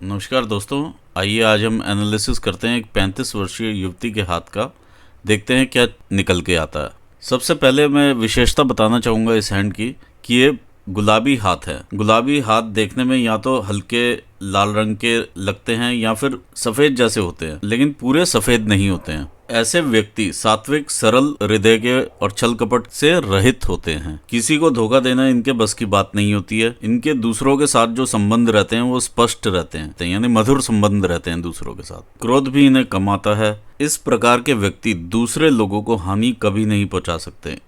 नमस्कार दोस्तों, आइए आज हम एनालिसिस करते हैं एक 35 वर्षीय युवती के हाथ का। देखते हैं क्या निकल के आता है। सबसे पहले मैं विशेषता बताना चाहूँगा इस हैंड की कि ये गुलाबी हाथ है। गुलाबी हाथ देखने में या तो हल्के लाल रंग के लगते हैं या फिर सफ़ेद जैसे होते हैं, लेकिन पूरे सफ़ेद नहीं होते हैं। ऐसे व्यक्ति सात्विक, सरल हृदय के और छल कपट से रहित होते हैं। किसी को धोखा देना इनके बस की बात नहीं होती है। इनके दूसरों के साथ जो संबंध रहते हैं वो स्पष्ट रहते हैं, यानी मधुर संबंध रहते हैं दूसरों के साथ। क्रोध भी इन्हें कम आता है। इस प्रकार के व्यक्ति दूसरे लोगों को हानि कभी नहीं पहुंचा सकते।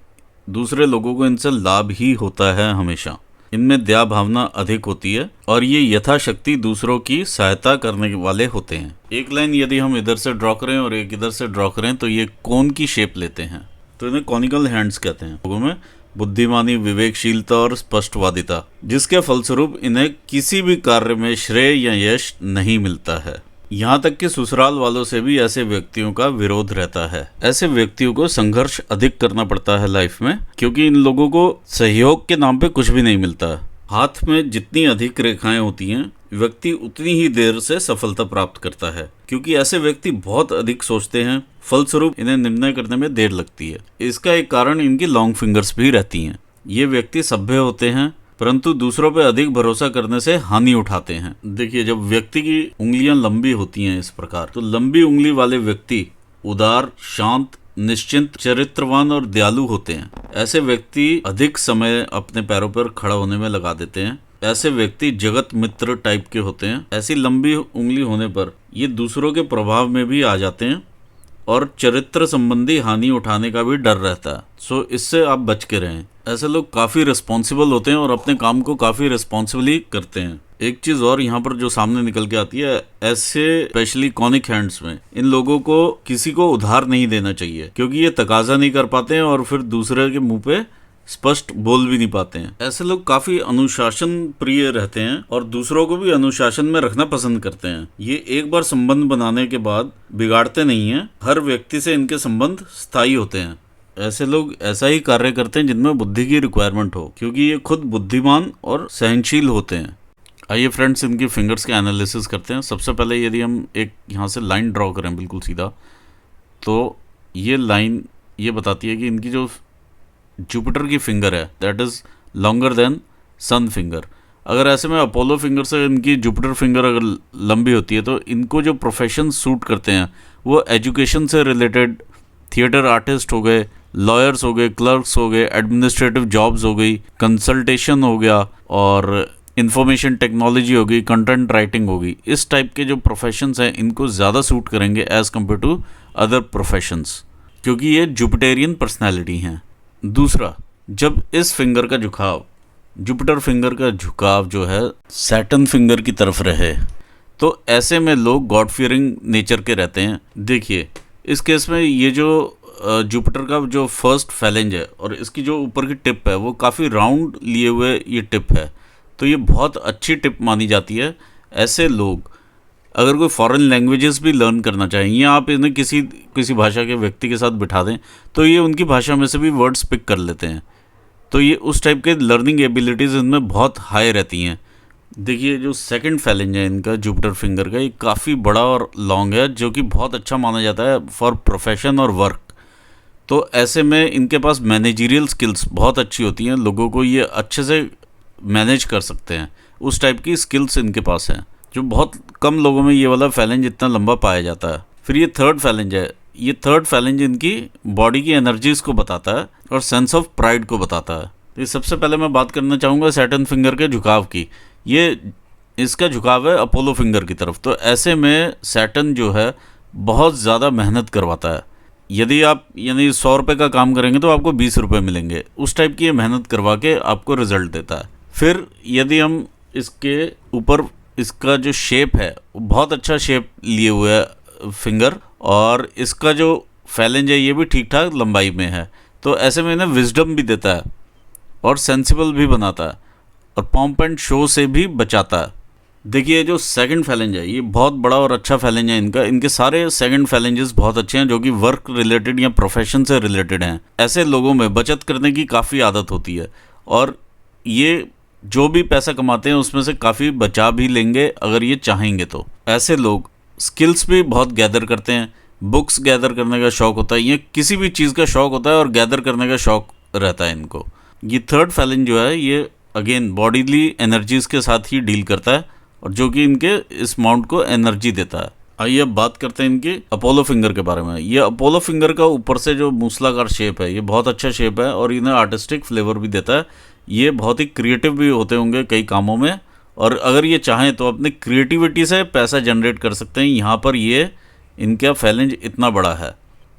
दूसरे लोगों को इनसे लाभ ही होता है हमेशा। इनमें दया भावना अधिक होती है और ये यथाशक्ति दूसरों की सहायता करने वाले होते हैं। एक लाइन यदि हम इधर से ड्रॉ करें और एक इधर से ड्रॉ करें तो ये कोन की शेप लेते हैं, तो इन्हें कॉनिकल हैंड्स कहते हैं। लोगों में बुद्धिमानी, विवेकशीलता और स्पष्टवादिता, जिसके फलस्वरूप इन्हें किसी भी कार्य में श्रेय या यश नहीं मिलता है। यहाँ तक कि ससुराल वालों से भी ऐसे व्यक्तियों का विरोध रहता है। ऐसे व्यक्तियों को संघर्ष अधिक करना पड़ता है लाइफ में, क्योंकि इन लोगों को सहयोग के नाम पे कुछ भी नहीं मिलता। हाथ में जितनी अधिक रेखाएं होती हैं, व्यक्ति उतनी ही देर से सफलता प्राप्त करता है, क्योंकि ऐसे व्यक्ति बहुत अधिक सोचते हैं। फलस्वरूप इन्हें निर्णय करने में देर लगती है। इसका एक कारण इनकी लॉन्ग फिंगर्स भी रहती हैं। ये व्यक्ति सभ्य होते हैं, परंतु दूसरों पर अधिक भरोसा करने से हानि उठाते हैं। देखिए, जब व्यक्ति की उंगलियां लंबी होती हैं इस प्रकार, तो लंबी उंगली वाले व्यक्ति उदार, शांत, निश्चिंत, चरित्रवान और दयालु होते हैं। ऐसे व्यक्ति अधिक समय अपने पैरों पर खड़ा होने में लगा देते हैं। ऐसे व्यक्ति जगत मित्र टाइप के होते हैं। ऐसी लंबी उंगली होने पर ये दूसरों के प्रभाव में भी आ जाते हैं और चरित्र संबंधी हानि उठाने का भी डर रहता है। सो इससे आप बच के रहें। ऐसे लोग काफ़ी रिस्पॉन्सिबल होते हैं और अपने काम को काफ़ी रिस्पॉन्सिबली करते हैं। एक चीज़ और यहाँ पर जो सामने निकल के आती है, ऐसे स्पेशली कॉनिक हैंड्स में इन लोगों को किसी को उधार नहीं देना चाहिए, क्योंकि ये तकाजा नहीं कर पाते हैं और फिर दूसरे के मुंह पे स्पष्ट बोल भी नहीं पाते हैं। ऐसे लोग काफी अनुशासन प्रिय रहते हैं और दूसरों को भी अनुशासन में रखना पसंद करते हैं। ये एक बार संबंध बनाने के बाद बिगाड़ते नहीं हैं। हर व्यक्ति से इनके संबंध स्थायी होते हैं। ऐसे लोग ऐसा ही कार्य करते हैं जिनमें बुद्धि की रिक्वायरमेंट हो, क्योंकि ये खुद बुद्धिमान और सहनशील होते हैं। आइए फ्रेंड्स, इनकी फिंगर्स के एनालिसिस करते हैं। सबसे पहले यदि हम एक यहाँ से लाइन ड्रॉ करें बिल्कुल सीधा, तो ये लाइन ये बताती है कि इनकी जो जुपिटर की फिंगर है that is longer than sun finger. अगर ऐसे में अपोलो फिंगर से इनकी जुपिटर फिंगर अगर लंबी होती है, तो इनको जो प्रोफेशन सूट करते हैं वो एजुकेशन से रिलेटेड, थिएटर आर्टिस्ट हो गए, लॉयर्स हो गए, क्लर्क्स हो गए, एडमिनिस्ट्रेटिव जॉब्स हो गई, कंसल्टेशन हो गया और इंफॉर्मेशन टेक्नोलॉजी हो गई, कंटेंट राइटिंग हो गई। इस टाइप के जो प्रोफेशंस हैं इनको ज़्यादा सूट करेंगे as compare to other professions, क्योंकि ये जुपिटेरियन पर्सनैलिटी हैं। दूसरा, जब इस फिंगर का झुकाव, जुपिटर फिंगर का झुकाव जो है सैटर्न फिंगर की तरफ रहे, तो ऐसे में लोग गॉड फियरिंग नेचर के रहते हैं। देखिए, इस केस में ये जो जुपिटर का जो फर्स्ट फैलेंज है और इसकी जो ऊपर की टिप है वो काफ़ी राउंड लिए हुए ये टिप है, तो ये बहुत अच्छी टिप मानी जाती है। ऐसे लोग अगर कोई फॉरेन लैंग्वेजेस भी लर्न करना चाहें या आप इन्हें किसी भाषा के व्यक्ति के साथ बिठा दें, तो ये उनकी भाषा में से भी वर्ड्स पिक कर लेते हैं। तो ये उस टाइप के लर्निंग एबिलिटीज़ इनमें बहुत हाई रहती हैं। देखिए, जो सेकंड फैलेंज है इनका जुपिटर फिंगर का, ये काफ़ी बड़ा और लॉन्ग है, जो कि बहुत अच्छा माना जाता है फॉर प्रोफेशन और वर्क। तो ऐसे में इनके पास मैनेजरियल स्किल्स बहुत अच्छी होती हैं। लोगों को ये अच्छे से मैनेज कर सकते हैं, उस टाइप की स्किल्स इनके पास हैं, जो बहुत कम लोगों में ये वाला फैलेंज इतना लंबा पाया जाता है। फिर ये थर्ड फैलेंज है। ये थर्ड फैलेंज इनकी बॉडी की एनर्जीज को बताता है और सेंस ऑफ प्राइड को बताता है। तो सबसे पहले मैं बात करना चाहूँगा सैटर्न फिंगर के झुकाव की। ये इसका झुकाव है अपोलो फिंगर की तरफ। तो ऐसे में सैटर्न जो है बहुत ज़्यादा मेहनत करवाता है। यदि आप 100 रुपये का काम करेंगे तो आपको 20 रुपये मिलेंगे, उस टाइप की ये मेहनत करवा के आपको रिजल्ट देता है। फिर यदि हम इसके ऊपर इसका जो शेप है वो बहुत अच्छा शेप लिए हुए है फिंगर, और इसका जो फैलेंज है ये भी ठीक ठाक लंबाई में है। तो ऐसे में इन्हें विजडम भी देता है और सेंसिबल भी बनाता है और पॉम्प एंड शो से भी बचाता है। देखिए, जो सेकंड फैलेंज है ये बहुत बड़ा और अच्छा फैलेंज है इनका। इनके सारे सेकंड फैलेंजेस बहुत अच्छे हैं, जो कि वर्क रिलेटेड या प्रोफेशन से रिलेटेड हैं। ऐसे लोगों में बचत करने की काफ़ी आदत होती है और ये जो भी पैसा कमाते हैं उसमें से काफ़ी बचा भी लेंगे अगर ये चाहेंगे तो। ऐसे लोग स्किल्स भी बहुत गैदर करते हैं, बुक्स गैदर करने का शौक होता है, ये किसी भी चीज़ का शौक होता है और गैदर करने का शौक रहता है इनको। ये थर्ड फैलन जो है ये अगेन बॉडीली एनर्जीज के साथ ही डील करता है और जो कि इनके इस माउंट को एनर्जी देता है। आइए अब बात करते हैं इनकी अपोलो फिंगर के बारे में। ये अपोलो फिंगर का ऊपर से जो मूसलाकार शेप है ये बहुत अच्छा शेप है और इन्हें आर्टिस्टिक फ्लेवर भी देता है। ये बहुत ही क्रिएटिव भी होते होंगे कई कामों में, और अगर ये चाहें तो अपनी क्रिएटिविटी से पैसा जनरेट कर सकते हैं। यहाँ पर ये इनका फैलेंज इतना बड़ा है।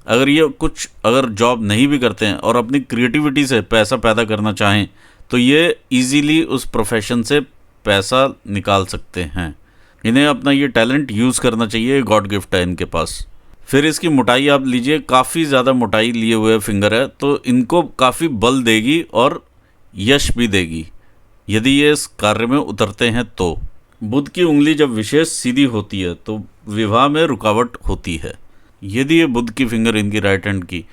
अगर ये कुछ अगर जॉब नहीं भी करते हैं और अपनी क्रिएटिविटी से पैसा पैदा करना चाहें तो ये इजीली उस प्रोफेशन से पैसा निकाल सकते हैं। इन्हें अपना ये टैलेंट यूज़ करना चाहिए, गॉड गिफ्ट है इनके पास। फिर इसकी मोटाई आप लीजिए, काफ़ी ज़्यादा मोटाई लिए हुए फिंगर है, तो इनको काफ़ी बल देगी और यश भी देगी यदि ये इस कार्य में उतरते हैं तो। बुध की उंगली जब विशेष सीधी होती है तो विवाह में रुकावट होती है। यदि ये बुध की फिंगर इनकी राइट हैंड की।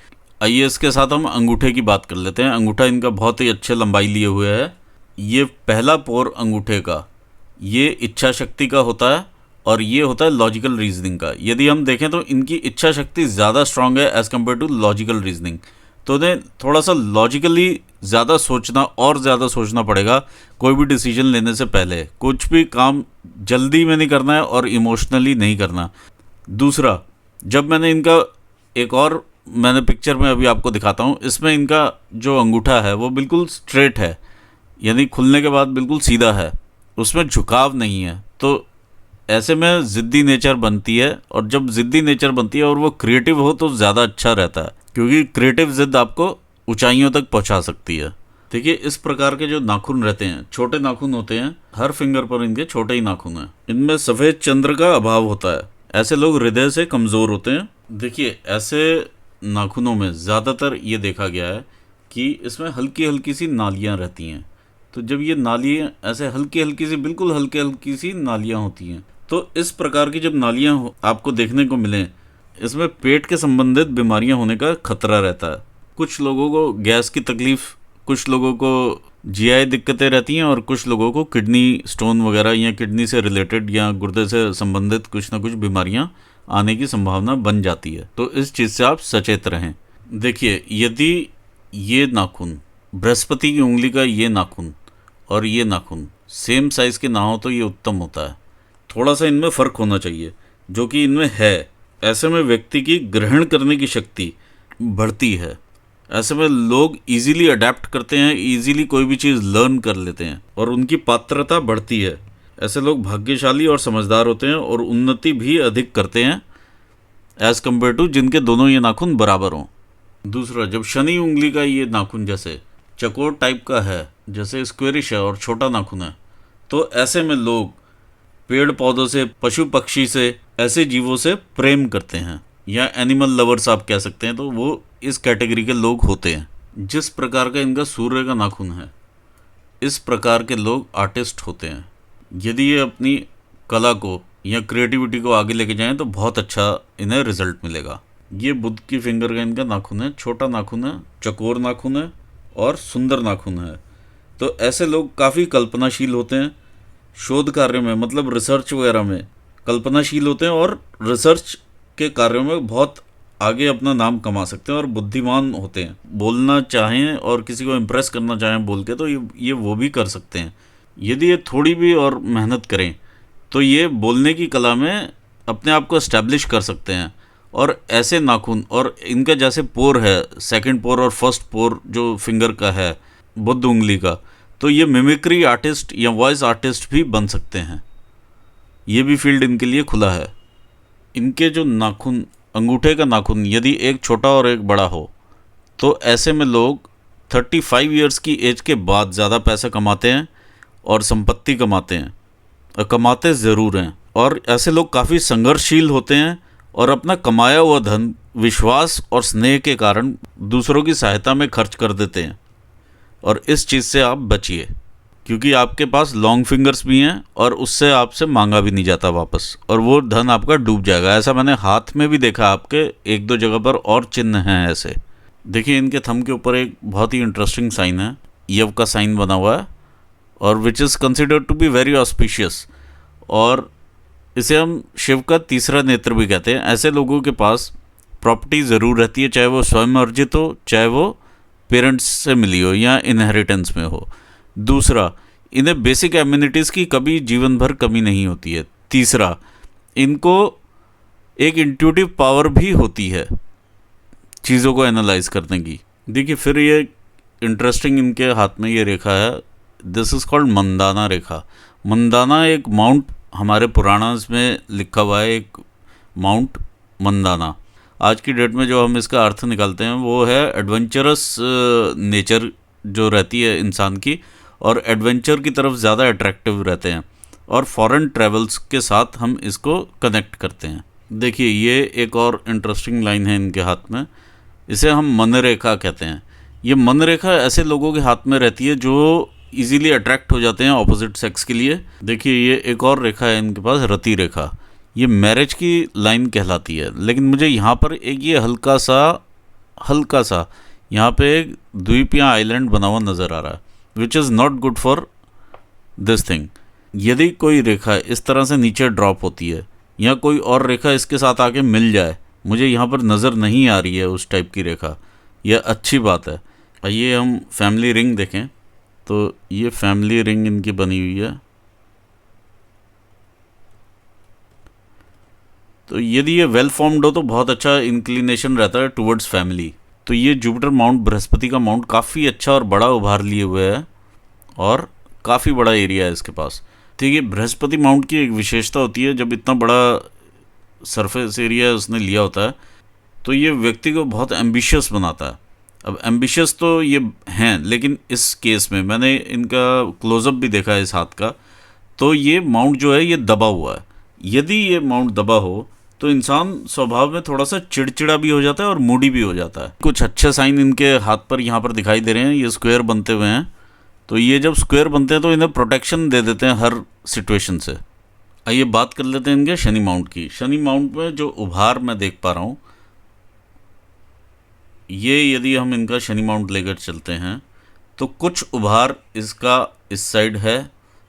आइए इसके साथ हम अंगूठे की बात कर लेते हैं। अंगूठा इनका बहुत ही अच्छे लंबाई लिए हुए है। ये पहला पोर अंगूठे का ये इच्छा शक्ति का होता है और ये होता है लॉजिकल रीजनिंग का। यदि हम देखें तो इनकी इच्छा शक्ति ज़्यादा स्ट्रांग है as compare to logical reasoning, तो उन्हें थोड़ा सा लॉजिकली ज़्यादा सोचना और ज़्यादा सोचना पड़ेगा कोई भी डिसीजन लेने से पहले। कुछ भी काम जल्दी में नहीं करना है और इमोशनली नहीं करना। दूसरा, जब मैंने इनका एक और मैंने पिक्चर में अभी आपको दिखाता हूँ, इसमें इनका जो अंगूठा है वो बिल्कुल स्ट्रेट है, यानी खुलने के बाद बिल्कुल सीधा है, उसमें झुकाव नहीं है। तो ऐसे में ज़िद्दी नेचर बनती है, और जब ज़िद्दी नेचर बनती है और वो क्रिएटिव हो तो ज़्यादा अच्छा रहता है, क्योंकि क्रिएटिव ज़िद आपको ऊंचाइयों तक पहुंचा सकती है। देखिए इस प्रकार के जो नाखून रहते हैं, छोटे नाखून होते हैं, हर फिंगर पर इनके छोटे ही नाखून हैं। इनमें सफ़ेद चंद्र का अभाव होता है। ऐसे लोग हृदय से कमज़ोर होते हैं। देखिए ऐसे नाखूनों में ज़्यादातर ये देखा गया है कि इसमें हल्की हल्की सी नालियाँ रहती हैं। तो जब ये नालियाँ ऐसे हल्की हल्की सी, बिल्कुल हल्की हल्की सी नालियाँ होती हैं, तो इस प्रकार की जब नालियाँ आपको देखने को मिलें, इसमें पेट के संबंधित बीमारियां होने का खतरा रहता है। कुछ लोगों को गैस की तकलीफ़, कुछ लोगों को जीआई दिक्कतें रहती हैं और कुछ लोगों को किडनी स्टोन वगैरह या किडनी से रिलेटेड या गुर्दे से संबंधित कुछ ना कुछ बीमारियां आने की संभावना बन जाती है। तो इस चीज़ से आप सचेत रहें। देखिए यदि ये नाखून, बृहस्पति की उंगली का ये नाखून और ये नाखून सेम साइज़ के ना हो तो ये उत्तम होता है। थोड़ा सा इनमें फ़र्क होना चाहिए, जो कि इनमें है। ऐसे में व्यक्ति की ग्रहण करने की शक्ति बढ़ती है। ऐसे में लोग इजीली अडेप्ट करते हैं, इजीली कोई भी चीज़ लर्न कर लेते हैं और उनकी पात्रता बढ़ती है। ऐसे लोग भाग्यशाली और समझदार होते हैं और उन्नति भी अधिक करते हैं एज़ कम्पेयर टू जिनके दोनों ये नाखून बराबर हों। दूसरा, जब शनि उंगली का ये नाखून जैसे चकोर टाइप का है, जैसे स्क्वेरिश है और छोटा नाखून है, तो ऐसे में लोग पेड़ पौधों से, पशु पक्षी से, ऐसे जीवों से प्रेम करते हैं, या एनिमल लवर्स आप कह सकते हैं। तो वो इस कैटेगरी के लोग होते हैं। जिस प्रकार का इनका सूर्य का नाखून है, इस प्रकार के लोग आर्टिस्ट होते हैं। यदि ये अपनी कला को या क्रिएटिविटी को आगे लेके जाएं तो बहुत अच्छा इन्हें रिजल्ट मिलेगा। ये बुध की फिंगर का इनका नाखून है, छोटा नाखून है, चकोर नाखून है और सुंदर नाखून है। तो ऐसे लोग काफ़ी कल्पनाशील होते हैं, शोध कार्य में, मतलब रिसर्च वगैरह में कल्पनाशील होते हैं और रिसर्च के कार्यों में बहुत आगे अपना नाम कमा सकते हैं और बुद्धिमान होते हैं। बोलना चाहें और किसी को इम्प्रेस करना चाहें बोल के, तो ये वो भी कर सकते हैं। यदि ये थोड़ी भी और मेहनत करें तो ये बोलने की कला में अपने आप को इस्टेब्लिश कर सकते हैं। और ऐसे नाखून और इनका जैसे पोर है, सेकंड पोर और फर्स्ट पोर जो फिंगर का है बुध उंगली का, तो ये मिमिक्री आर्टिस्ट या वॉइस आर्टिस्ट भी बन सकते हैं। ये भी फील्ड इनके लिए खुला है। इनके जो नाखून, अंगूठे का नाखून यदि एक छोटा और एक बड़ा हो, तो ऐसे में लोग 35 इयर्स की एज के बाद ज़्यादा पैसा कमाते हैं और संपत्ति कमाते हैं, और कमाते ज़रूर हैं। और ऐसे लोग काफ़ी संघर्षशील होते हैं और अपना कमाया हुआ धन विश्वास और स्नेह के कारण दूसरों की सहायता में खर्च कर देते हैं। और इस चीज़ से आप बचिए, क्योंकि आपके पास लॉन्ग फिंगर्स भी हैं और उससे आपसे मांगा भी नहीं जाता वापस, और वो धन आपका डूब जाएगा। ऐसा मैंने हाथ में भी देखा, आपके एक दो जगह पर और चिन्ह हैं ऐसे। देखिए इनके थंब के ऊपर एक बहुत ही इंटरेस्टिंग साइन है, यव का साइन बना हुआ है, और which is considered to be very auspicious, और इसे हम शिव का तीसरा नेत्र भी कहते हैं। ऐसे लोगों के पास प्रॉपर्टी ज़रूर रहती है, चाहे वो स्वयं अर्जित हो, चाहे वो पेरेंट्स से मिली हो या इनहेरिटेंस में हो। दूसरा, इन्हें बेसिक एम्यूनिटीज़ की कभी जीवन भर कमी नहीं होती है। तीसरा, इनको एक इंट्यूटिव पावर भी होती है चीज़ों को एनालाइज करने की। देखिए, फिर ये इंटरेस्टिंग इनके हाथ में ये रेखा है, दिस इज़ कॉल्ड मंदाना रेखा। मंदाना एक माउंट हमारे पुराणास में लिखा हुआ है, एक माउंट मंदाना। आज की डेट में जो हम इसका अर्थ निकालते हैं वो है एडवेंचरस नेचर जो रहती है इंसान की, और एडवेंचर की तरफ ज़्यादा अट्रैक्टिव रहते हैं, और फॉरेन ट्रैवल्स के साथ हम इसको कनेक्ट करते हैं। देखिए, ये एक और इंटरेस्टिंग लाइन है इनके हाथ में, इसे हम मन रेखा कहते हैं। ये मन रेखा ऐसे लोगों के हाथ में रहती है जो इजीली अट्रैक्ट हो जाते हैं ऑपोजिट सेक्स के लिए। देखिए, ये एक और रेखा है इनके पास, रति रेखा। ये मैरिज की लाइन कहलाती है, लेकिन मुझे यहाँ पर एक ये हल्का सा यहाँ पे एक द्वीप या आइलैंड बना हुआ नज़र आ रहा है, which is not good for this thing. यदि कोई रेखा इस तरह से नीचे ड्रॉप होती है या कोई और रेखा इसके साथ आके मिल जाए, मुझे यहाँ पर नज़र नहीं आ रही है उस टाइप की रेखा, यह अच्छी बात है। आइए हम फैमिली रिंग देखें, तो ये फैमिली रिंग इनकी बनी हुई है। तो यदि ये वेल फॉर्म्ड हो तो बहुत अच्छा इंक्लिनेशन रहता है टुवर्ड्स फैमिली। तो ये जुपिटर माउंट, बृहस्पति का माउंट, काफ़ी अच्छा और बड़ा उभार लिए हुए है और काफ़ी बड़ा एरिया है इसके पास। ठीक है, बृहस्पति माउंट की एक विशेषता होती है, जब इतना बड़ा सरफेस एरिया उसने लिया होता है तो ये व्यक्ति को बहुत एम्बिशियस बनाता है। अब एम्बिशियस तो ये हैं, लेकिन इस केस में मैंने इनका क्लोजअप भी देखा है इस हाथ का, तो ये माउंट जो है ये दबा हुआ है। यदि ये माउंट दबा हो तो इंसान स्वभाव में थोड़ा सा चिड़चिड़ा भी हो जाता है और मूडी भी हो जाता है। कुछ अच्छे साइन इनके हाथ पर यहाँ पर दिखाई दे रहे हैं, ये स्क्वायर बनते हुए हैं। तो ये जब स्क्वायर बनते हैं तो इन्हें प्रोटेक्शन दे देते हैं हर सिचुएशन से। आइए बात कर लेते हैं इनके शनि माउंट की। शनि माउंट में जो उभार मैं देख पा रहा हूँ, ये यदि हम इनका शनि माउंट लेकर चलते हैं तो कुछ उभार इसका इस साइड है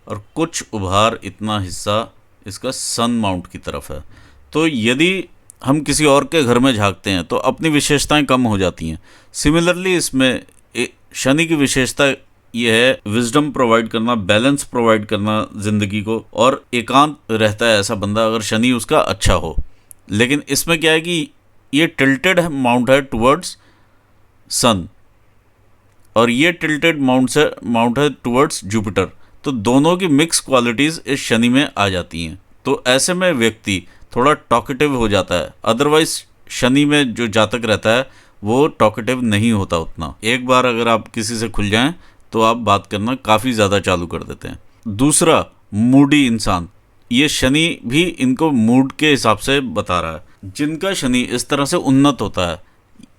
और कुछ उभार इतना हिस्सा इसका सन माउंट की तरफ है। तो यदि हम किसी और के घर में झांकते हैं तो अपनी विशेषताएं कम हो जाती हैं। सिमिलरली इसमें शनि की विशेषता ये है विजडम प्रोवाइड करना, बैलेंस प्रोवाइड करना ज़िंदगी को, और एकांत रहता है ऐसा बंदा अगर शनि उसका अच्छा हो। लेकिन इसमें क्या है कि ये टिल्टेड माउंट है टुवर्ड्स सन और ये टिल्टेड माउंट है टुवर्ड्स जुपिटर। तो दोनों की मिक्स क्वालिटीज़ इस शनि में आ जाती हैं। तो ऐसे में व्यक्ति थोड़ा टॉकेटिव हो जाता है। अदरवाइज शनि में जो जातक रहता है वो टॉकेटिव नहीं होता उतना। एक बार अगर आप किसी से खुल जाएं तो आप बात करना काफ़ी ज़्यादा चालू कर देते हैं। दूसरा, मूडी इंसान, ये शनि भी इनको मूड के हिसाब से बता रहा है। जिनका शनि इस तरह से उन्नत होता है,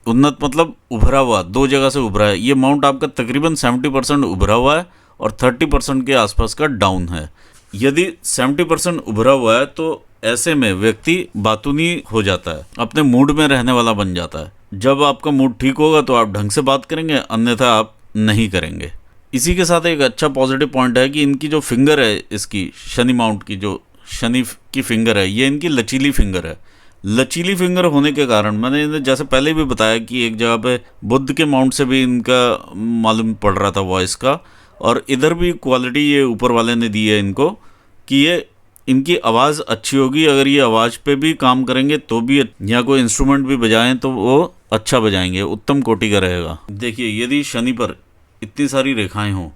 उन्नत मतलब उभरा हुआ, दो जगह से उभरा है, ये माउंट आपका तकरीबन 70% उभरा हुआ है और 30% के आसपास का डाउन है। यदि 70% उभरा हुआ है तो ऐसे में व्यक्ति बातूनी हो जाता है, अपने मूड में रहने वाला बन जाता है। जब आपका मूड ठीक होगा तो आप ढंग से बात करेंगे, अन्यथा आप नहीं करेंगे। इसी के साथ एक अच्छा पॉजिटिव पॉइंट है कि इनकी जो फिंगर है, इसकी शनि माउंट की जो शनि की फिंगर है, ये इनकी लचीली फिंगर है। लचीली फिंगर होने के कारण मैंने इन्हें जैसे पहले भी बताया कि एक जगह पे बुद्ध के माउंट से भी इनका मालूम पड़ रहा था वॉइस का, और इधर भी क्वालिटी ये ऊपर वाले ने दी है इनको कि ये इनकी आवाज़ अच्छी होगी। अगर ये आवाज़ पे भी काम करेंगे तो भी, या कोई इंस्ट्रूमेंट भी बजाएं तो वो अच्छा बजाएंगे, उत्तम कोटि का रहेगा। देखिए, यदि शनि पर इतनी सारी रेखाएं हों,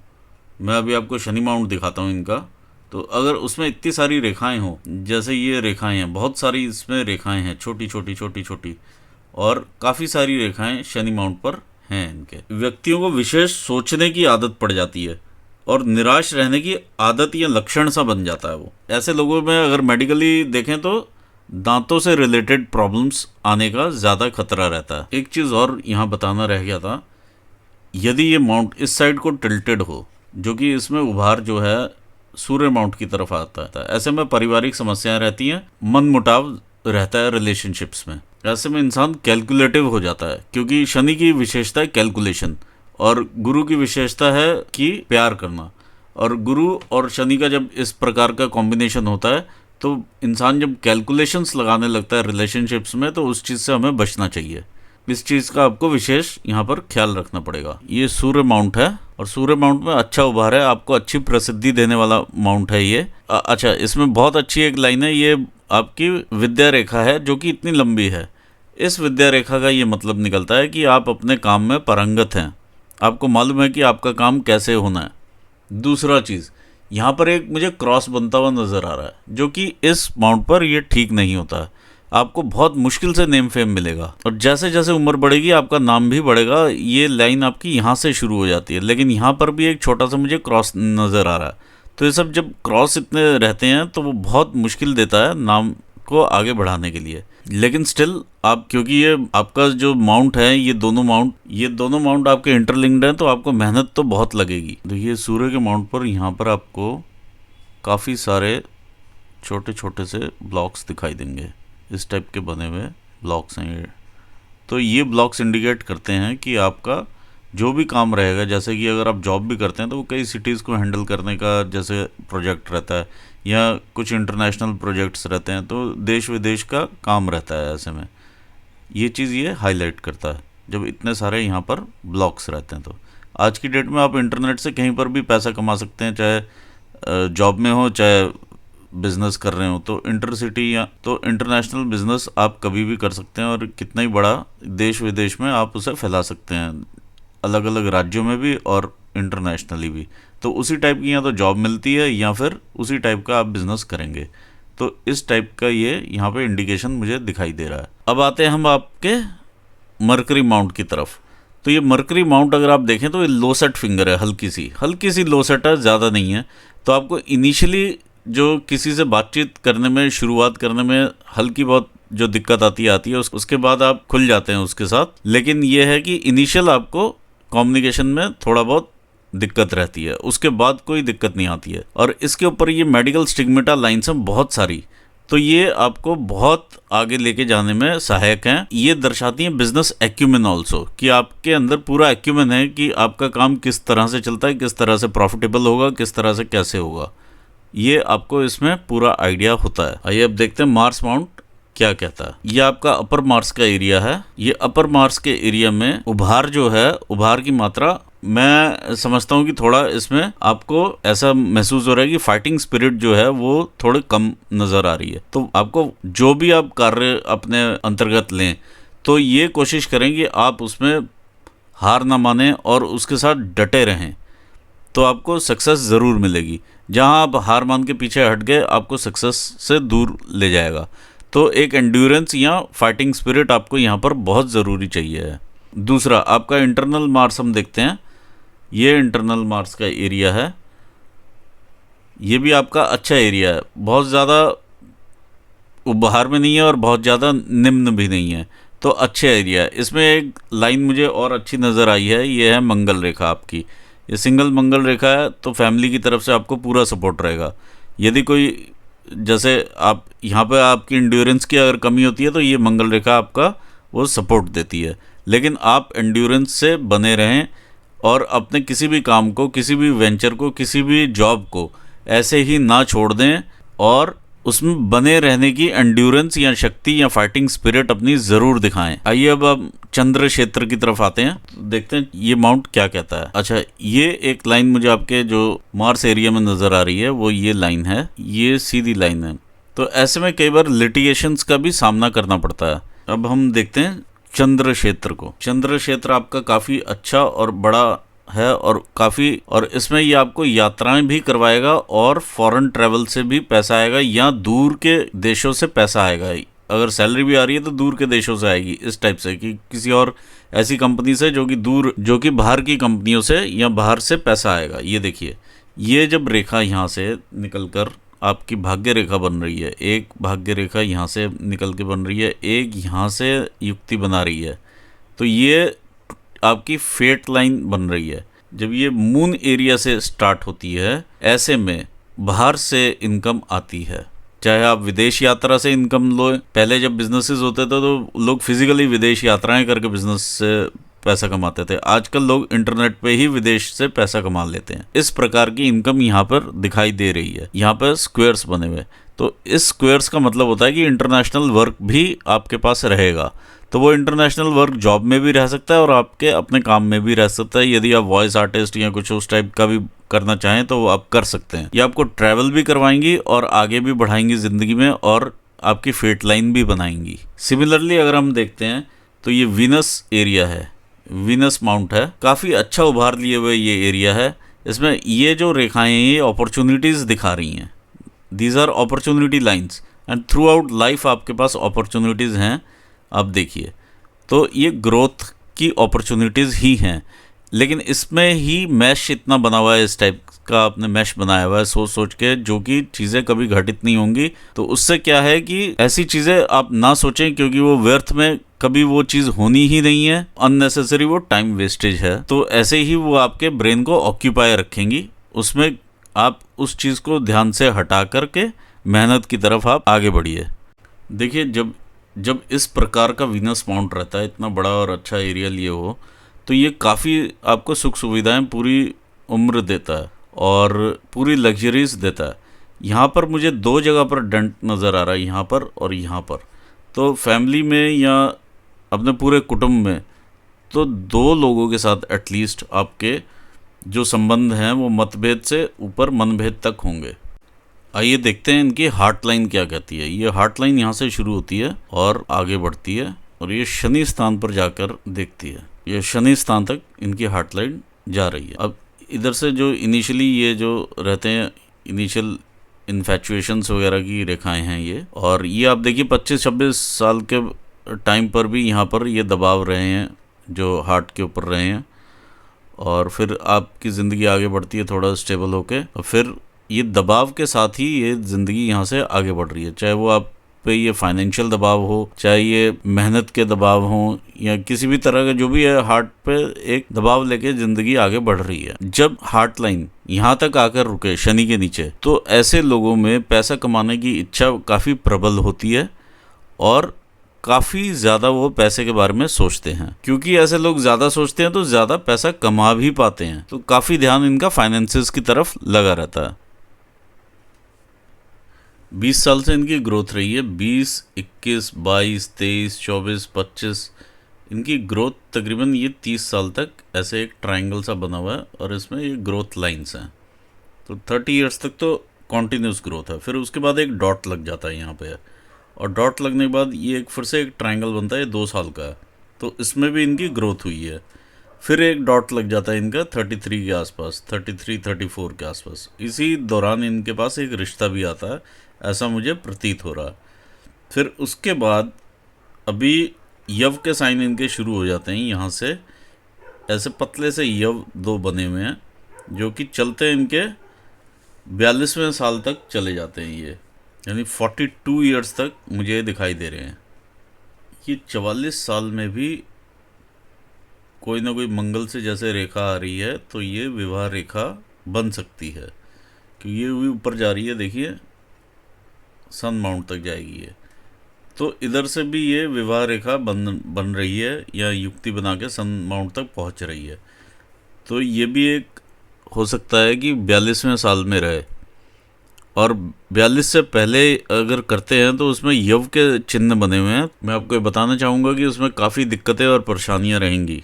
मैं अभी आपको शनि माउंट दिखाता हूँ इनका, तो अगर उसमें इतनी सारी रेखाएं हों, जैसे ये रेखाएं हैं, बहुत सारी इसमें रेखाएं हैं, छोटी छोटी छोटी छोटी, और काफ़ी सारी रेखाएं शनि माउंट पर हैं इनके। व्यक्तियों को विशेष सोचने की आदत पड़ जाती है और निराश रहने की आदत या लक्षण सा बन जाता है वो। ऐसे लोगों में अगर मेडिकली देखें तो दांतों से रिलेटेड प्रॉब्लम्स आने का ज़्यादा खतरा रहता है। एक चीज़ और यहाँ बताना रह गया था, यदि ये माउंट इस साइड को टिल्टेड हो, जो कि इसमें उभार जो है सूर्य माउंट की तरफ आता है, ऐसे में पारिवारिक समस्याएं रहती हैं, मन मुटाव रहता है रिलेशनशिप्स में। ऐसे में इंसान कैलकुलेटिव हो जाता है, क्योंकि शनि की विशेषता है कैलकुलेशन और गुरु की विशेषता है कि प्यार करना। और गुरु और शनि का जब इस प्रकार का कॉम्बिनेशन होता है तो इंसान जब कैलकुलेशंस लगाने लगता है रिलेशनशिप्स में, तो उस चीज़ से हमें बचना चाहिए। इस चीज़ का आपको विशेष यहाँ पर ख्याल रखना पड़ेगा। ये सूर्य माउंट है और सूर्य माउंट में अच्छा उभार है, आपको अच्छी प्रसिद्धि देने वाला माउंट है ये। अच्छा, इसमें बहुत अच्छी एक लाइन है, ये आपकी विद्या रेखा है जो कि इतनी लंबी है। इस विद्या रेखा का ये मतलब निकलता है कि आप अपने काम में पारंगत हैं, आपको मालूम है कि आपका काम कैसे होना है। दूसरा चीज़, यहाँ पर एक मुझे क्रॉस बनता हुआ नज़र आ रहा है, जो कि इस माउंट पर ये ठीक नहीं होता है। आपको बहुत मुश्किल से नेम फेम मिलेगा और जैसे जैसे उम्र बढ़ेगी आपका नाम भी बढ़ेगा। ये लाइन आपकी यहाँ से शुरू हो जाती है, लेकिन यहाँ पर भी एक छोटा सा मुझे क्रॉस नज़र आ रहा है। तो ये सब जब क्रॉस इतने रहते हैं तो वो बहुत मुश्किल देता है नाम को आगे बढ़ाने के लिए। लेकिन स्टिल आप, क्योंकि ये आपका जो माउंट है, ये दोनों माउंट आपके इंटरलिंक्ड हैं, तो आपको मेहनत तो बहुत लगेगी। देखिए सूर्य के माउंट पर यहाँ पर आपको काफ़ी सारे छोटे छोटे से ब्लॉक्स दिखाई देंगे, इस टाइप के बने हुए ब्लॉक्स हैं ये। तो ये ब्लॉक्स इंडिकेट करते हैं कि आपका जो भी काम रहेगा, जैसे कि अगर आप जॉब भी करते हैं तो वो कई सिटीज़ को हैंडल करने का जैसे प्रोजेक्ट रहता है या कुछ इंटरनेशनल प्रोजेक्ट्स रहते हैं, तो देश विदेश का काम रहता है। ऐसे में ये चीज़ ये हाईलाइट करता है जब इतने सारे यहाँ पर ब्लॉक्स रहते हैं। तो आज की डेट में आप इंटरनेट से कहीं पर भी पैसा कमा सकते हैं, चाहे जॉब में हो चाहे बिज़नेस कर रहे हो। तो इंटरसिटी या तो इंटरनेशनल बिज़नेस आप कभी भी कर सकते हैं और कितना ही बड़ा देश विदेश में आप उसे फैला सकते हैं, अलग अलग राज्यों में भी और इंटरनेशनली भी। तो उसी टाइप की या तो जॉब मिलती है या फिर उसी टाइप का आप बिज़नेस करेंगे। तो इस टाइप का ये यहाँ पे इंडिकेशन मुझे दिखाई दे रहा है। अब आते हैं हम आपके मरकरी माउंट की तरफ। तो ये मरकरी माउंट अगर आप देखें तो ये लो सेट फिंगर है, हल्की सी लो सेट है, ज़्यादा नहीं है। तो आपको इनिशियली जो किसी से बातचीत करने में, शुरुआत करने में हल्की बहुत जो दिक्कत आती है उसके बाद आप खुल जाते हैं उसके साथ। लेकिन ये है कि इनिशियल आपको कम्युनिकेशन में थोड़ा बहुत दिक्कत रहती है, उसके बाद कोई दिक्कत नहीं आती है। और इसके ऊपर ये मेडिकल स्टिग्मेटा लाइन्स हैं बहुत सारी, तो ये आपको बहुत आगे लेके जाने में सहायक हैं। ये दर्शाती हैं बिजनेस एक्यूमेन ऑल्सो, कि आपके अंदर पूरा एक्यूमेन है कि आपका काम किस तरह से चलता है, किस तरह से प्रॉफिटेबल होगा, किस तरह से कैसे होगा, ये आपको इसमें पूरा आइडिया होता है। आइए अब देखते हैं मार्स माउंट क्या कहता है। ये आपका अपर मार्स का एरिया है। ये अपर मार्स के एरिया में उभार जो है, उभार की मात्रा मैं समझता हूँ कि थोड़ा इसमें आपको ऐसा महसूस हो रहा है कि फाइटिंग स्पिरिट जो है वो थोड़ी कम नज़र आ रही है। तो आपको जो भी आप कार्य अपने अंतर्गत लें तो ये कोशिश करें कि आप उसमें हार ना मानें और उसके साथ डटे रहें, तो आपको सक्सेस ज़रूर मिलेगी। जहाँ आप हार मान के पीछे हट गए आपको सक्सेस से दूर ले जाएगा। तो एक एंड्योरेंस या फाइटिंग स्पिरिट आपको यहाँ पर बहुत ज़रूरी चाहिए है। दूसरा आपका इंटरनल मार्स हम देखते हैं। ये इंटरनल मार्स का एरिया है, ये भी आपका अच्छा एरिया है, बहुत ज़्यादा उभार में नहीं है और बहुत ज़्यादा निम्न भी नहीं है, तो अच्छे एरिया है। इसमें एक लाइन मुझे और अच्छी नज़र आई है, ये है मंगल रेखा आपकी। ये सिंगल मंगल रेखा है, तो फैमिली की तरफ से आपको पूरा सपोर्ट रहेगा। यदि कोई जैसे आप यहाँ पे आपकी इंड्योरेंस की अगर कमी होती है तो ये मंगल रेखा आपका वो सपोर्ट देती है। लेकिन आप एंड्योरेंस से बने रहें और अपने किसी भी काम को, किसी भी वेंचर को, किसी भी जॉब को ऐसे ही ना छोड़ दें और उसमें बने रहने की एंड्योरेंस या शक्ति या फाइटिंग स्पिरिट अपनी ज़रूर दिखाएं। आइए अब हम चंद्र क्षेत्र की तरफ आते हैं, तो देखते हैं ये माउंट क्या कहता है। अच्छा, ये एक लाइन मुझे आपके जो मार्स एरिया में नज़र आ रही है वो ये लाइन है, ये सीधी लाइन है। तो ऐसे में कई बार लिटिगेशंस का भी सामना करना पड़ता है। अब हम देखते हैं चंद्र क्षेत्र को। चंद्र क्षेत्र आपका काफ़ी अच्छा और बड़ा है और काफ़ी, और इसमें ये आपको यात्राएं भी करवाएगा और फॉरेन ट्रैवल से भी पैसा आएगा या दूर के देशों से पैसा आएगा। अगर सैलरी भी आ रही है तो दूर के देशों से आएगी, इस टाइप से कि किसी और ऐसी कंपनी से जो कि बाहर की कंपनियों से या बाहर से पैसा आएगा। ये देखिए, ये जब रेखा यहाँ से निकल कर आपकी भाग्य रेखा बन रही है, एक भाग्य रेखा यहाँ से निकल के बन रही है, एक यहाँ से युक्ति बना रही है, तो ये आपकी फेट लाइन बन रही है। जब ये मून एरिया से स्टार्ट होती है, ऐसे में बाहर से इनकम आती है। चाहे आप विदेश यात्रा से इनकम लो, पहले जब बिजनेसेस होते थे तो लोग फिजिकली विदेश यात्राएं करके बिजनेस से पैसा कमाते थे, आजकल लोग इंटरनेट पे ही विदेश से पैसा कमा लेते हैं। इस प्रकार की इनकम यहाँ पर दिखाई दे रही है। यहाँ पर स्क्वेयर्स बने हुए, तो इस स्क्वेयर्स का मतलब होता है कि इंटरनेशनल वर्क भी आपके पास रहेगा। तो वो इंटरनेशनल वर्क जॉब में भी रह सकता है और आपके अपने काम में भी रह सकता है। यदि आप वॉइस आर्टिस्ट या कुछ उस टाइप का भी करना चाहें तो वो आप कर सकते हैं। ये आपको ट्रैवल भी करवाएंगी और आगे भी बढ़ाएंगी ज़िंदगी में, और आपकी फेट लाइन भी बनाएंगी। सिमिलरली अगर हम देखते हैं तो ये वीनस एरिया है, वीनस माउंट है, काफ़ी अच्छा उभार लिए हुए ये एरिया है। इसमें ये जो रेखाएं हैं ये अपॉर्चुनिटीज़ दिखा रही हैं। These are opportunity lines and throughout life आपके पास अपॉर्चुनिटीज़ हैं। आप देखिए, तो ये ग्रोथ की अपॉर्चुनिटीज़ ही हैं, लेकिन इसमें ही मैश इतना बना हुआ है, इस टाइप का आपने मैश बनाया हुआ है सोच सोच के, जो कि चीज़ें कभी घटित नहीं होंगी। तो उससे क्या है कि ऐसी चीज़ें आप ना सोचें, क्योंकि वो व्यर्थ में कभी वो चीज़ होनी ही नहीं है, अननेसेसरी वो टाइम वेस्टेज है। तो ऐसे ही वो आपके ब्रेन को ऑक्यूपाई रखेंगी, उसमें आप उस चीज़ को ध्यान से हटा करके मेहनत की तरफ आप आगे बढ़िए। देखिए, जब इस प्रकार का वीनस माउंट रहता है, इतना बड़ा और अच्छा एरिया लिए हो, तो ये काफ़ी आपको सुख सुविधाएं पूरी उम्र देता है और पूरी लग्जरीज देता है। यहाँ पर मुझे दो जगह पर डेंट नज़र आ रहा है, यहाँ पर और यहाँ पर। तो फैमिली में या अपने पूरे कुटुंब में तो दो लोगों के साथ एटलीस्ट आपके जो संबंध हैं वो मतभेद से ऊपर मनभेद तक होंगे। आइए देखते हैं इनकी हार्ट लाइन क्या कहती है। ये हार्ट लाइन यहाँ से शुरू होती है और आगे बढ़ती है और ये शनि स्थान पर जाकर देखती है। ये शनि स्थान तक इनकी हार्ट लाइन जा रही है। अब इधर से जो इनिशियली ये जो रहते हैं इनिशियल इन्फैचुएशंस वगैरह की रेखाएं हैं ये, और ये आप देखिए 25-26 साल के टाइम पर भी यहाँ पर ये दबाव रहे हैं जो हार्ट के ऊपर रहे हैं, और फिर आपकी ज़िंदगी आगे बढ़ती है थोड़ा स्टेबल होके, और फिर ये दबाव के साथ ही ये ज़िंदगी यहाँ से आगे बढ़ रही है। चाहे वो आप पे ये फाइनेंशियल दबाव हो, चाहे ये मेहनत के दबाव हो, या किसी भी तरह का जो भी है, हार्ट पे एक दबाव लेके ज़िंदगी आगे बढ़ रही है। जब हार्ट लाइन यहाँ तक आकर रुके शनि के नीचे, तो ऐसे लोगों में पैसा कमाने की इच्छा काफ़ी प्रबल होती है और काफ़ी ज़्यादा वो पैसे के बारे में सोचते हैं। क्योंकि ऐसे लोग ज़्यादा सोचते हैं तो ज़्यादा पैसा कमा भी पाते हैं। तो काफ़ी ध्यान इनका फाइनेंसेस की तरफ लगा रहता है। 20 साल से इनकी ग्रोथ रही है, 20, 21, 22, 23, 24, 25, इनकी ग्रोथ तकरीबन ये 30 साल तक ऐसे एक ट्रायंगल सा बना हुआ है और इसमें ये ग्रोथ लाइंस हैं। तो 30 इयर्स तक तो कॉन्टीन्यूस ग्रोथ है। फिर उसके बाद एक डॉट लग जाता है यहाँ पे, और डॉट लगने के बाद ये एक फिर से एक ट्रायंगल बनता है, 2 साल का है, तो इसमें भी इनकी ग्रोथ हुई है। फिर एक डॉट लग जाता है इनका 33 के आसपास, 33-34 के आसपास। इसी दौरान इनके पास एक रिश्ता भी आता है, ऐसा मुझे प्रतीत हो रहा है। फिर उसके बाद अभी यव के साइन इनके शुरू हो जाते हैं। यहाँ से ऐसे पतले से यव 2 बने हुए हैं जो कि चलते इनके 42वें साल तक चले जाते हैं ये, यानी 42 इयर्स तक मुझे दिखाई दे रहे हैं। ये 44 साल में भी कोई ना कोई मंगल से जैसे रेखा आ रही है, तो ये विवाह रेखा बन सकती है, क्योंकि ये भी ऊपर जा रही है। देखिए सन माउंट तक जाएगी ये, तो इधर से भी ये विवाह रेखा बन रही है या युक्ति बना के सन माउंट तक पहुंच रही है। तो ये भी एक हो सकता है कि 42वें साल में रहे, और 42 से पहले अगर करते हैं तो उसमें यव के चिन्ह बने हुए हैं। मैं आपको बताना चाहूँगा कि उसमें काफ़ी दिक्कतें और परेशानियाँ रहेंगी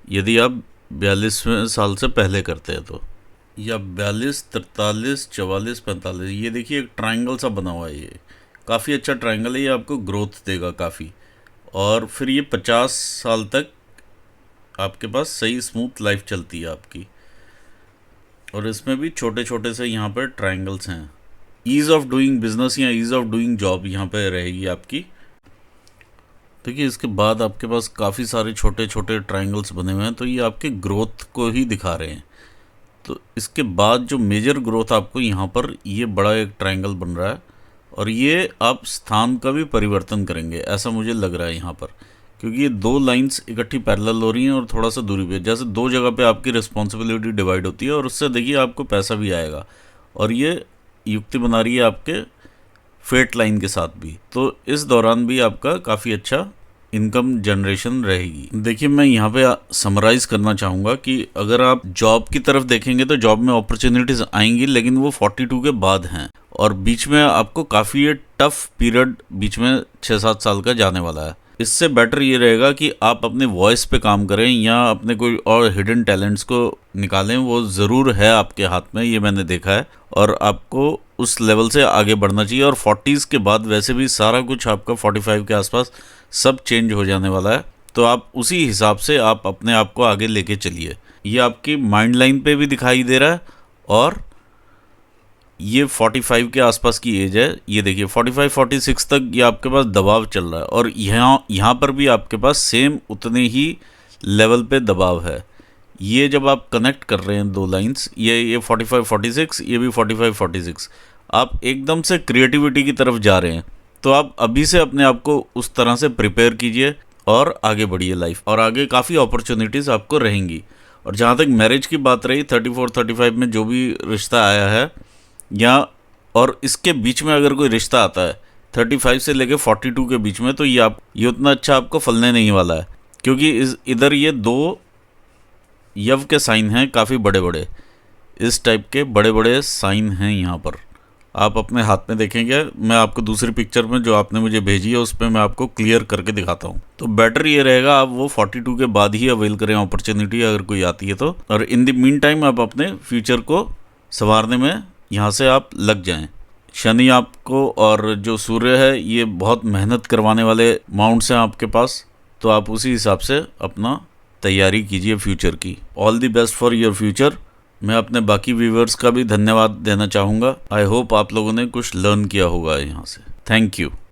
यदि आप 42वें साल से पहले करते हैं तो, या 42, 43, 44, 45। ये देखिए एक ट्रायंगल सा बना हुआ है, ये काफ़ी अच्छा ट्रायंगल है, ये आपको ग्रोथ देगा काफ़ी। और फिर ये 50 साल तक आपके पास सही स्मूथ लाइफ चलती है आपकी। और इसमें भी छोटे छोटे से यहाँ पर ट्रायंगल्स हैं। ईज़ ऑफ डूइंग बिजनेस या ईज़ ऑफ डूइंग जॉब यहाँ पे रहेगी आपकी। देखिए इसके बाद आपके पास काफ़ी सारे छोटे छोटे ट्रायंगल्स बने हुए हैं, तो ये आपके ग्रोथ को ही दिखा रहे हैं। तो इसके बाद जो मेजर ग्रोथ आपको यहाँ पर ये बड़ा एक ट्रायंगल बन रहा है, और ये आप स्थान का भी परिवर्तन करेंगे ऐसा मुझे लग रहा है यहाँ पर, क्योंकि ये 2 लाइंस इकट्ठी पैरेलल हो रही हैं और थोड़ा सा दूरी पे, जैसे 2 जगह पे आपकी रिस्पॉन्सिबिलिटी डिवाइड होती है, और उससे देखिए आपको पैसा भी आएगा। और ये युक्ति बना रही है आपके फेट लाइन के साथ भी, तो इस दौरान भी आपका काफ़ी अच्छा इनकम जनरेशन रहेगी। देखिए, मैं यहाँ पे समराइज करना चाहूँगा कि अगर आप जॉब की तरफ देखेंगे तो जॉब में अपॉर्चुनिटीज़ आएंगी, लेकिन वो 42 के बाद हैं और बीच में आपको काफ़ी ये टफ पीरियड बीच में 6-7 साल का जाने वाला है। इससे बेटर ये रहेगा कि आप अपने वॉइस पे काम करें या अपने कोई और हिडन टैलेंट्स को निकालें। वो ज़रूर है आपके हाथ में, ये मैंने देखा है, और आपको उस लेवल से आगे बढ़ना चाहिए। और 40s के बाद वैसे भी सारा कुछ आपका 45 के आसपास सब चेंज हो जाने वाला है, तो आप उसी हिसाब से आप अपने आप को आगे लेके चलिए। ये आपकी माइंड लाइन पे भी दिखाई दे रहा है, और ये 45 के आसपास की एज है। ये देखिए 45-46 तक ये आपके पास दबाव चल रहा है, और यहाँ पर भी आपके पास सेम उतने ही लेवल पे दबाव है। ये जब आप कनेक्ट कर रहे हैं दो लाइंस, ये 45-46, ये भी 45-46, आप एकदम से क्रिएटिविटी की तरफ जा रहे हैं। तो आप अभी से अपने आप को उस तरह से प्रिपेयर कीजिए और आगे बढ़िए लाइफ, और आगे काफ़ी अपॉर्चुनिटीज़ आपको रहेंगी। और जहाँ तक मैरिज की बात रही, 34-35 में जो भी रिश्ता आया है या और इसके बीच में अगर कोई रिश्ता आता है 35 से लेके 42 के बीच में, तो ये उतना अच्छा आपको फलने नहीं वाला है, क्योंकि इधर ये दो यव के साइन हैं, काफ़ी बड़े बड़े, इस टाइप के बड़े बड़े साइन हैं यहाँ पर। आप अपने हाथ में देखेंगे, मैं आपको दूसरी पिक्चर में जो आपने मुझे भेजी है उस पर मैं आपको क्लियर करके दिखाता हूँ। तो बेटर ये रहेगा आप वो 42 के बाद ही अवेल करें अपॉर्चुनिटी, अगर कोई आती है तो। और इन द मीन टाइम आप अपने फ्यूचर को संवारने में यहाँ से आप लग जाएं। शनि आपको और जो सूर्य है ये बहुत मेहनत करवाने वाले माउंट्स हैं आपके पास, तो आप उसी हिसाब से अपना तैयारी कीजिए फ्यूचर की। All the best for your future. मैं अपने बाकी व्यूवर्स का भी धन्यवाद देना चाहूँगा। आई होप आप लोगों ने कुछ लर्न किया होगा यहाँ से। Thank you.